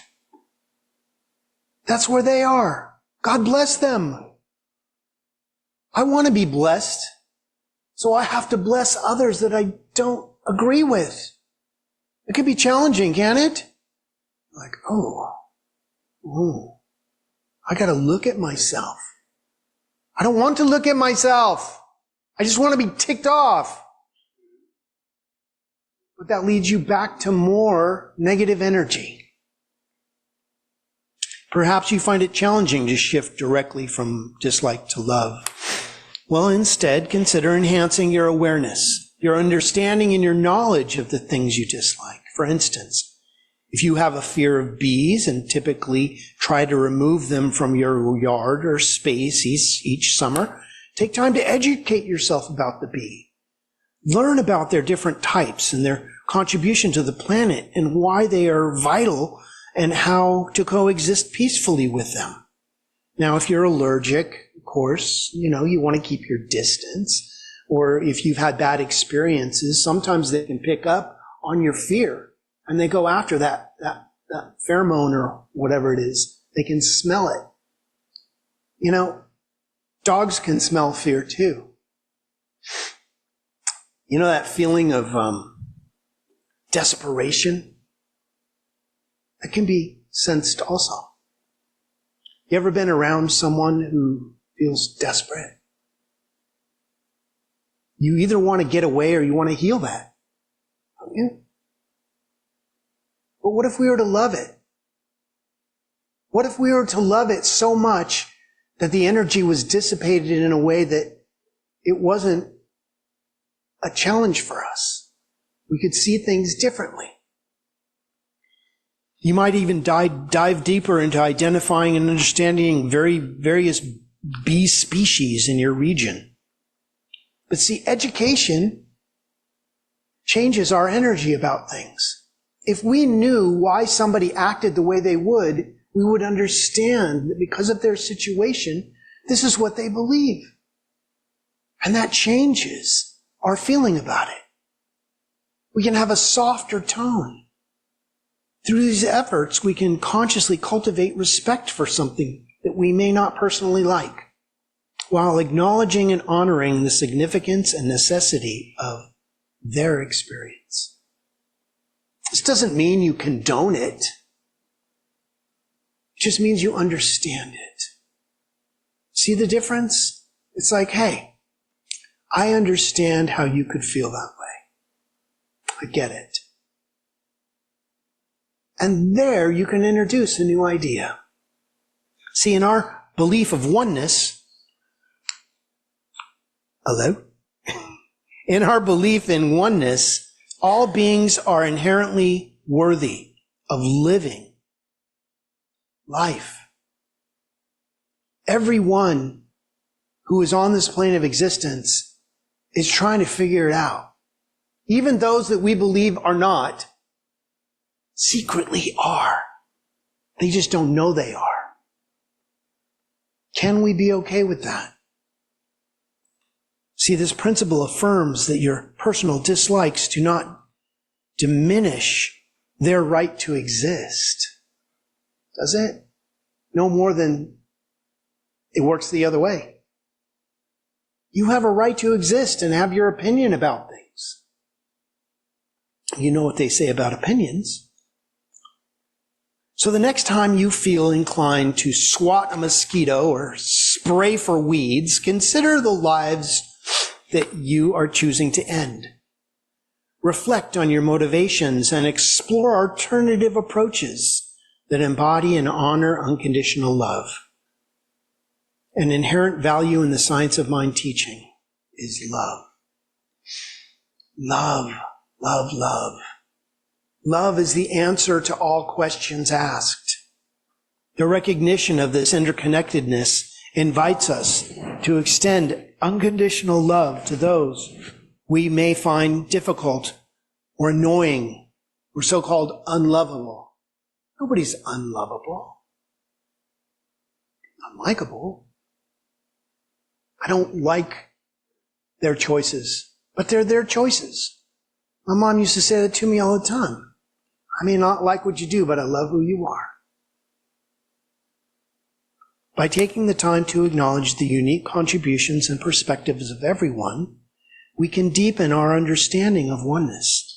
That's where they are. God bless them. I want to be blessed, so I have to bless others that I don't agree with. It can be challenging, can't it? Like, I got to look at myself. I don't want to look at myself. I just want to be ticked off. But that leads you back to more negative energy. Perhaps you find it challenging to shift directly from dislike to love. Well, instead, consider enhancing your awareness, your understanding and your knowledge of the things you dislike. For instance, if you have a fear of bees and typically try to remove them from your yard or space each summer, take time to educate yourself about the bee. Learn about their different types and their contribution to the planet and why they are vital and how to coexist peacefully with them. Now, if you're allergic, of course, you want to keep your distance. Or if you've had bad experiences, sometimes they can pick up on your fear. And they go after that pheromone or whatever it is. They can smell it. Dogs can smell fear too. That feeling of desperation? That can be sensed also. You ever been around someone who feels desperate? You either want to get away or you want to heal that, don't you? But what if we were to love it? What if we were to love it so much that the energy was dissipated in a way that it wasn't a challenge for us? We could see things differently. You might even dive deeper into identifying and understanding various bee species in your region. But see, education changes our energy about things. If we knew why somebody acted the way they would, we would understand that because of their situation, this is what they believe. And that changes our feeling about it. We can have a softer tone. Through these efforts, we can consciously cultivate respect for something that we may not personally like, while acknowledging and honoring the significance and necessity of their experience. This doesn't mean you condone it. It just means you understand it. See the difference? It's like, hey, I understand how you could feel that way. I get it. And there you can introduce a new idea. See, in our belief of oneness, hello? In our belief in oneness, all beings are inherently worthy of living life. Everyone who is on this plane of existence is trying to figure it out. Even those that we believe are not, secretly are. They just don't know they are. Can we be okay with that? See, this principle affirms that your personal dislikes do not diminish their right to exist. Does it? No more than it works the other way. You have a right to exist and have your opinion about things. You know what they say about opinions. So the next time you feel inclined to swat a mosquito or spray for weeds, consider the lives that you are choosing to end. Reflect on your motivations and explore alternative approaches that embody and honor unconditional love. An inherent value in the science of mind teaching is love. Love, love, love. Love is the answer to all questions asked. The recognition of this interconnectedness invites us to extend unconditional love to those we may find difficult or annoying or so-called unlovable. Nobody's unlovable, unlikable. I don't like their choices, but they're their choices. My mom used to say that to me all the time. I may not like what you do, but I love who you are. By taking the time to acknowledge the unique contributions and perspectives of everyone, we can deepen our understanding of oneness.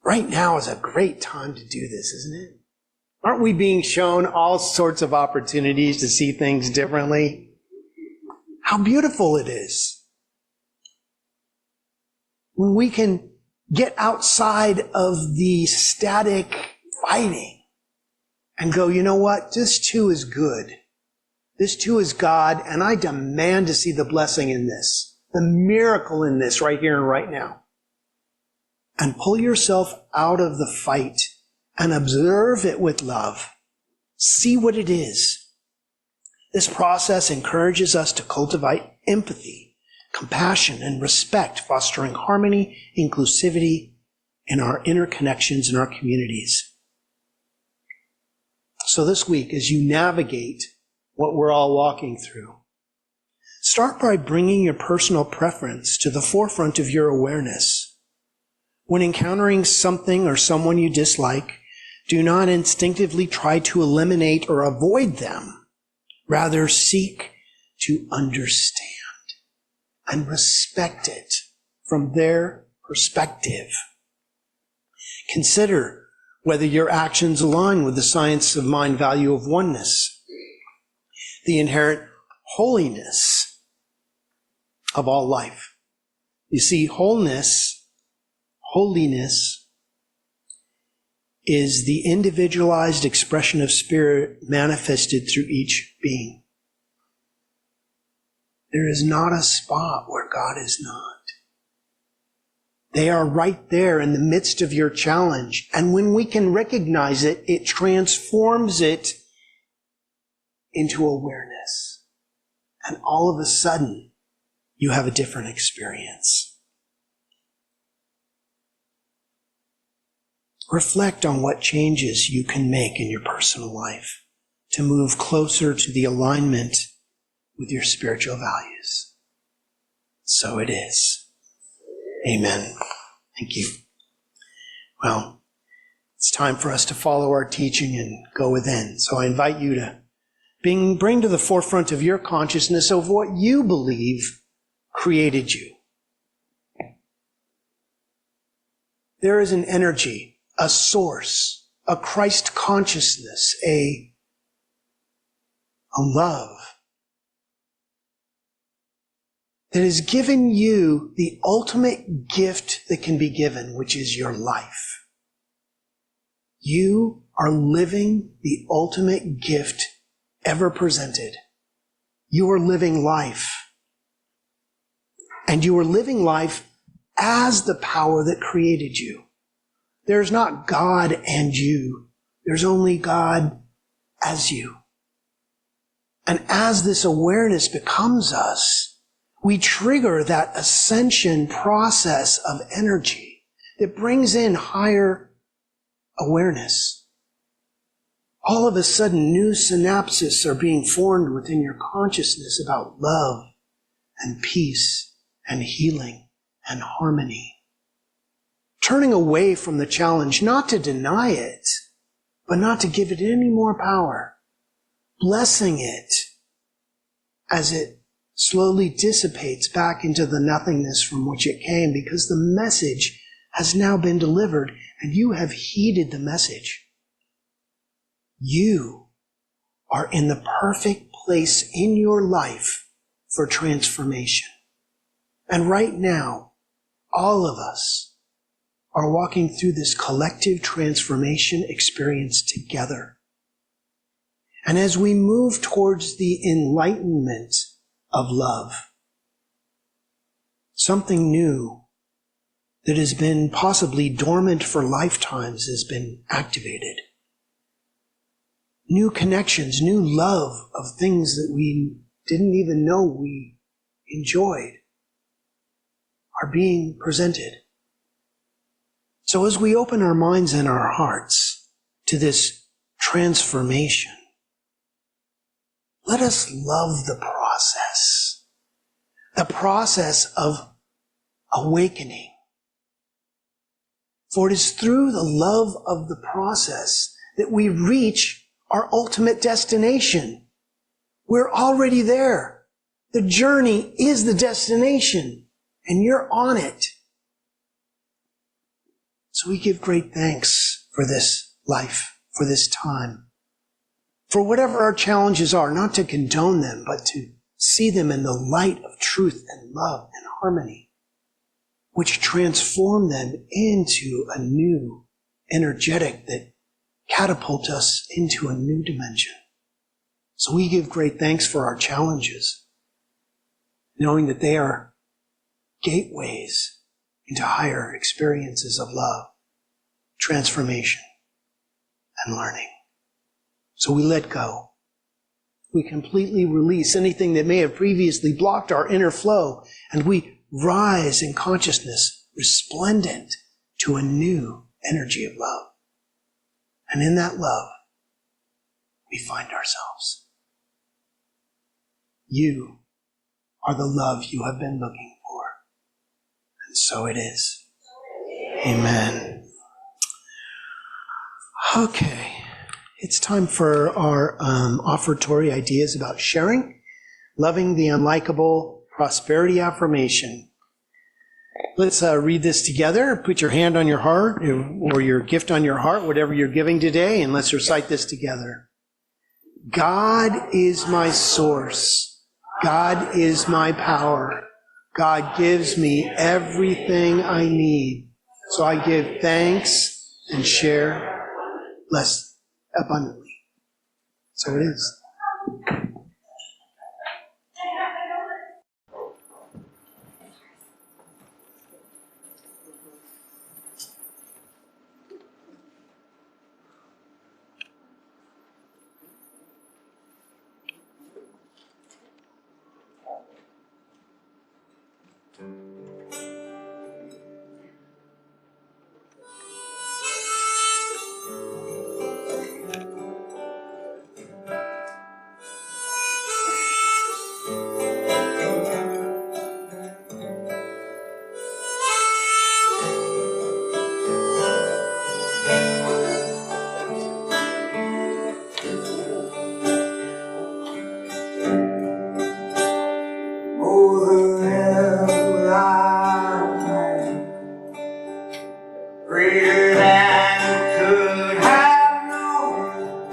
Right now is a great time to do this, isn't it? Aren't we being shown all sorts of opportunities to see things differently? How beautiful it is. When we can get outside of the static fighting and go, you know what? This too is good. This too is God, and I demand to see the blessing in this, the miracle in this right here and right now. And pull yourself out of the fight and observe it with love. See what it is. This process encourages us to cultivate empathy, compassion, and respect, fostering harmony, inclusivity in our interconnections in our communities. So this week, as you navigate what we're all walking through, start by bringing your personal preference to the forefront of your awareness. When encountering something or someone you dislike, do not instinctively try to eliminate or avoid them. Rather, seek to understand and respect it from their perspective. Consider whether your actions align with the science of mind value of oneness, the inherent holiness of all life. You see, holiness is the individualized expression of spirit manifested through each being. There is not a spot where God is not. They are right there in the midst of your challenge. And when we can recognize it, it transforms it into awareness. And all of a sudden, you have a different experience. Reflect on what changes you can make in your personal life to move closer to the alignment with your spiritual values. So it is. Amen. Thank you. Well, it's time for us to follow our teaching and go within. So I invite you to bring to the forefront of your consciousness of what you believe created you. There is an energy, a source, a Christ consciousness, a love that has given you the ultimate gift that can be given, which is your life. You are living the ultimate gift ever presented. You are living life. And you are living life as the power that created you. There's not God and you. There's only God as you. And as this awareness becomes us, we trigger that ascension process of energy that brings in higher awareness. All of a sudden, new synapses are being formed within your consciousness about love and peace and healing and harmony. Turning away from the challenge, not to deny it, but not to give it any more power. Blessing it as it slowly dissipates back into the nothingness from which it came, because the message has now been delivered and you have heeded the message. You are in the perfect place in your life for transformation. And right now, all of us are walking through this collective transformation experience together. And as we move towards the enlightenment of love, something new that has been possibly dormant for lifetimes has been activated. New connections, new love of things that we didn't even know we enjoyed are being presented. So as we open our minds and our hearts to this transformation, let us love the process of awakening. For it is through the love of the process that we reach our ultimate destination. We're already there. The journey is the destination, and you're on it. So we give great thanks for this life, for this time, for whatever our challenges are, not to condone them, but to see them in the light of truth and love and harmony, which transform them into a new energetic that catapult us into a new dimension. So we give great thanks for our challenges, knowing that they are gateways into higher experiences of love, transformation, and learning. So we let go. We completely release anything that may have previously blocked our inner flow, and we rise in consciousness, resplendent to a new energy of love. And in that love, we find ourselves. You are the love you have been looking for. And so it is. Amen. Okay. It's time for our offertory ideas about sharing, loving the unlikable, prosperity affirmation. Let's read this together. Put your hand on your heart or your gift on your heart, whatever you're giving today, and let's recite this together. God is my source. God is my power. God gives me everything I need. So I give thanks and share less abundantly. So it is. Greater than could have known.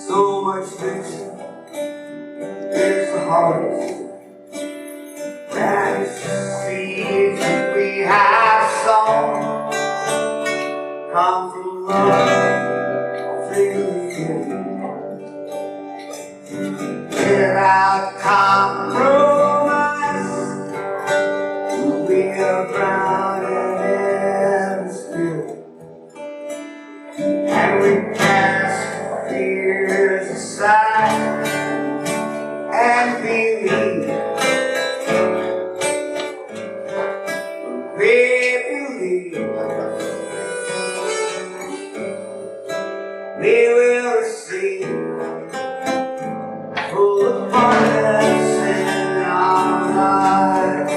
So much richer is the harvest than seeds that we have sown. Come from love, freely given, without compromise. We are grounded in the Spirit, and we cast fears aside and believe. We believe we will receive full abundance in our lives.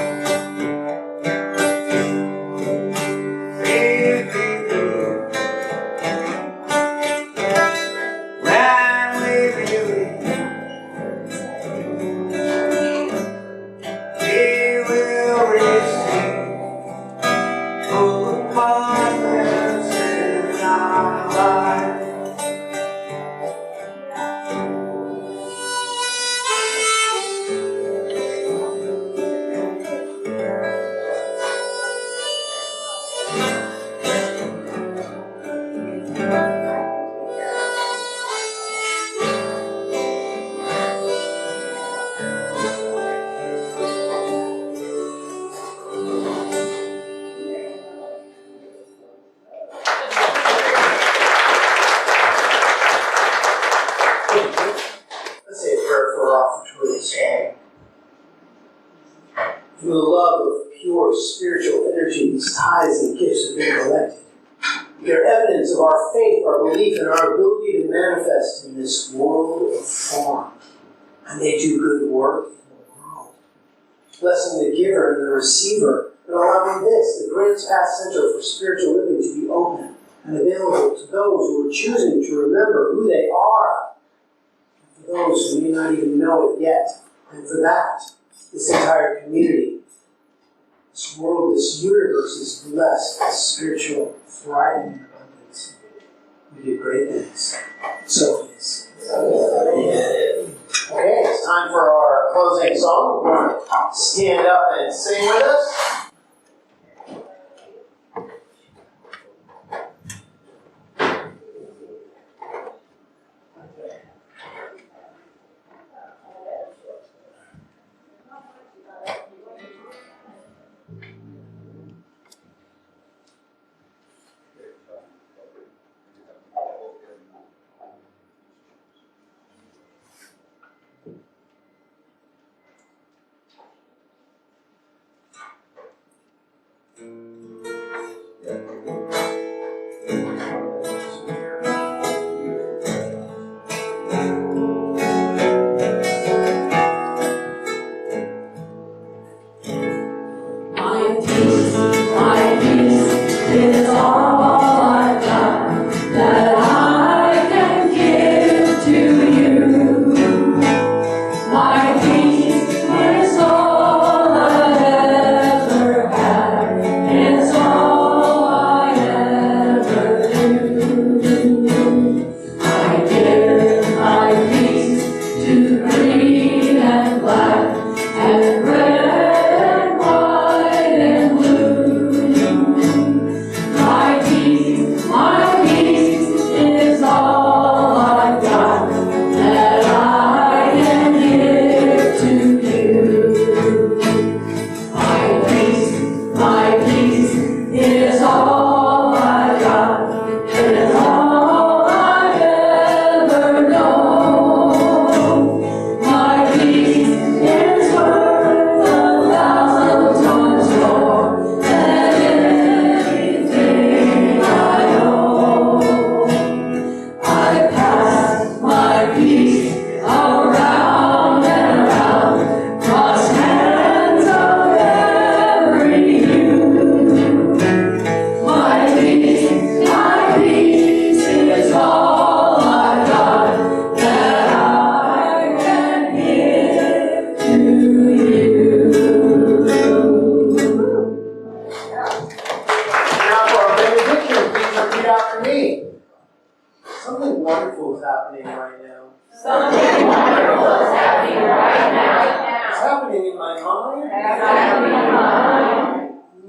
Let's say a prayer for our offering for this day. Through the love of pure spiritual energy, these tithes and gifts have been collected. They're evidence of our faith, our belief, and our ability to manifest in this world of form. And they do good work in the world, blessing the giver and the receiver, and allowing this, the Grants Path Center for Spiritual Living, to be open and available to those who are choosing to remember who they are, and for those who may not even know it yet. And for that, this entire community, this world, this universe is blessed with spiritual thriving and abundance. We give great thanks. So it is. Okay, it's time for our closing song. We're going to stand up and sing with us. wonderful is happening right now. Something wonderful is happening right now. It's happening in my mind,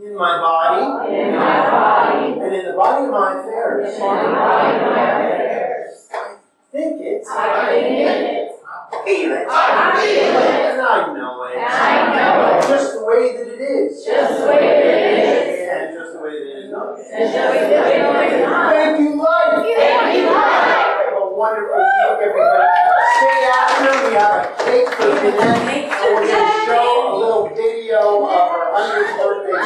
in my body, and in the body of my affairs. I think it. I feel it. And I know it. Just the way that it is. And just the way that it is not. Thank you, life. Have a wonderful week, everybody. Stay after. We have a cake for Jeanette. And we're going to show a little video of her 100th birthday.